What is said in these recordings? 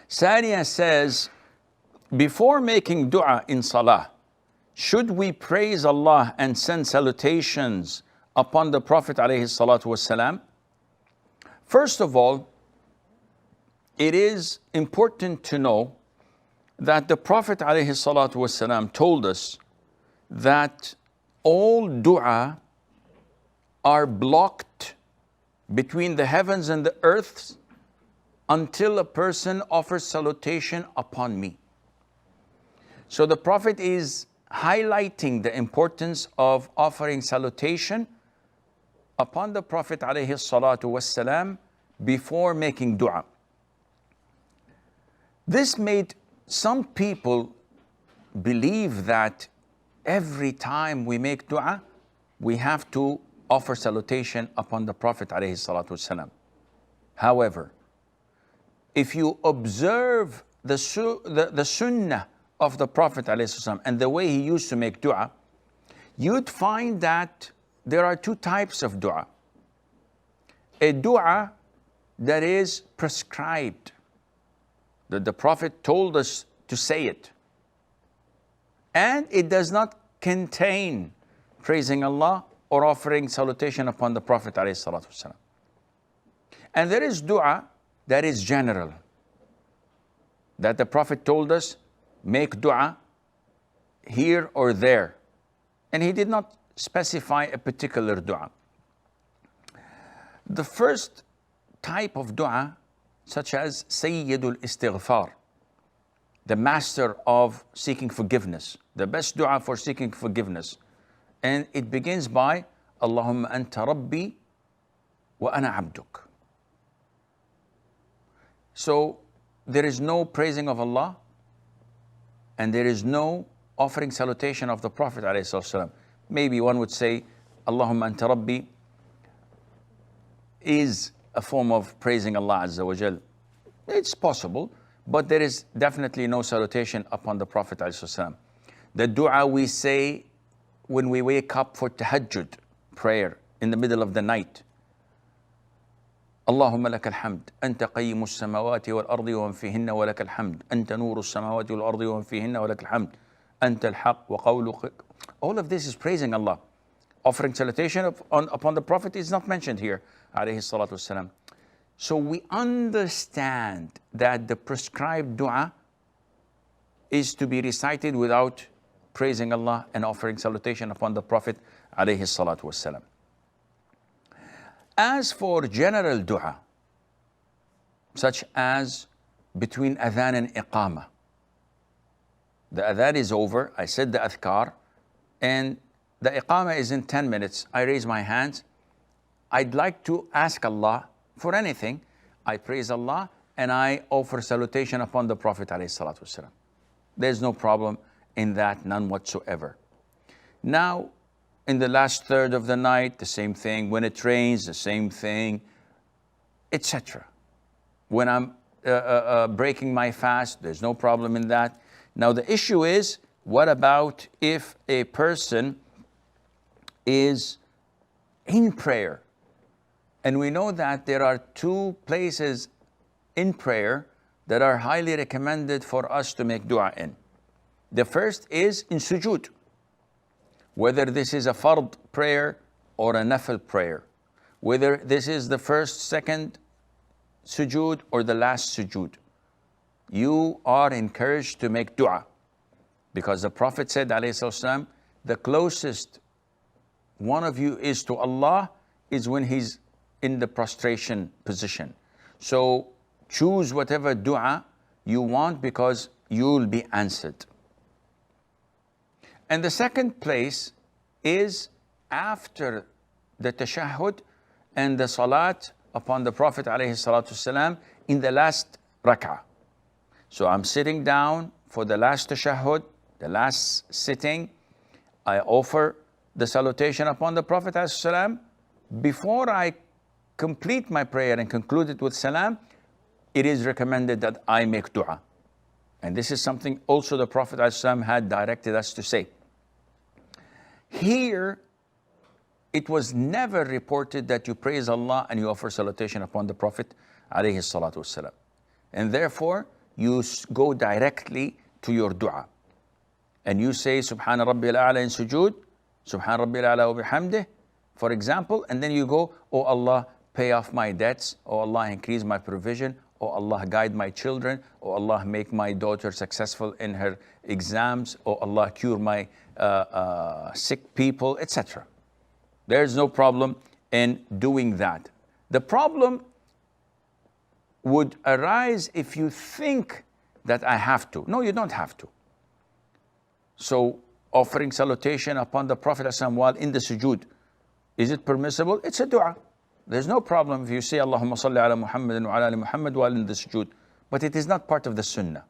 Sania says, before making dua in salah, should we praise Allah and send salutations upon the Prophet ﷺ? First of all, it is important to know that the Prophet ﷺ told us that all dua are blocked between the heavens and the earth until a person offers salutation upon me. So the Prophet is highlighting the importance of offering salutation upon the Prophet ﷺ before making dua. This made some people believe that every time we make dua, we have to offer salutation upon the Prophet ﷺ. However, if you observe the sunnah of the Prophet ﷺ and the way he used to make dua, you'd find that there are two types of dua. A dua that is prescribed, that the Prophet told us to say it, and it does not contain praising Allah or offering salutation upon the Prophet ﷺ. And there is dua that is general, that the Prophet told us, make dua here or there. And he did not specify a particular dua. The first type of dua, such as Sayyidul Istighfar, the master of seeking forgiveness, the best dua for seeking forgiveness. And it begins by, Allahumma anta rabbi wa ana abduk. So there is no praising of Allah, and there is no offering salutation of the Prophet ﷺ. Maybe one would say, Allahumma anta rabbi is a form of praising Allah Azza wa Jal. It's possible, but there is definitely no salutation upon the Prophet ﷺ. The dua we say when we wake up for tahajjud prayer in the middle of the night. اللهم لك الحمد أنت قيم السماوات والأرض ومن فيهن ولك الحمد أنت نور السماوات والأرض ومن فيهن ولك الحمد أنت الحق وقولك. All of this is praising Allah. Offering salutation upon the Prophet is not mentioned here, alayhi salatu wasalam. So we understand that the prescribed dua is to be recited without praising Allah and offering salutation upon the Prophet alayhi salatu wasalam. As for general dua, such as between adhan and iqamah, the adhan is over, I said the adhkar, and the iqamah is in 10 minutes. I raise my hands. I'd like to ask Allah for anything. I praise Allah and I offer salutation upon the Prophet ﷺ. There's no problem in that, none whatsoever. Now, in the last third of the night, the same thing. When it rains, the same thing, etc. When I'm breaking my fast, there's no problem in that. Now the issue is, what about if a person is in prayer? And we know that there are two places in prayer that are highly recommended for us to make dua in. The first is in sujood, whether this is a fard prayer or a nafil prayer, whether this is the first, second sujood or the last sujood. You are encouraged to make dua, because the Prophet said, alayhi salam, the closest one of you is to Allah is when he's in the prostration position. So choose whatever dua you want, because you'll be answered. And the second place is after the tashahhud and the salat upon the Prophet ﷺ in the last rak'ah. So I'm sitting down for the last tashahhud, the last sitting. I offer the salutation upon the Prophet ﷺ. Before I complete my prayer and conclude it with salam, it is recommended that I make dua. And this is something also the Prophet ﷺ had directed us to say. Here, it was never reported that you praise Allah and you offer salutation upon the Prophet alayhi salatu wasalam. And therefore, you go directly to your dua. And you say, Subhana Rabbil A'la in sujood, Subhana Rabbil A'la wa bihamdih, for example, and then you go, Oh Allah, pay off my debts. Oh Allah, increase my provision. Oh Allah, guide my children. Oh Allah, make my daughter successful in her exams. Oh Allah, cure my sick people, etc. There is no problem in doing that. The problem would arise if you think that I have to. No, you don't have to. So offering salutation upon the Prophet ﷺ while in the sujood, is it permissible? It's a dua. There's no problem if you say Allahumma salli ala Muhammadin wa ala ali Muhammad while in the sujood, but it is not part of the sunnah.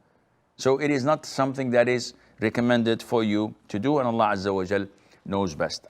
So it is not something that is recommended for you to do, and Allah Azza wa Jal knows best.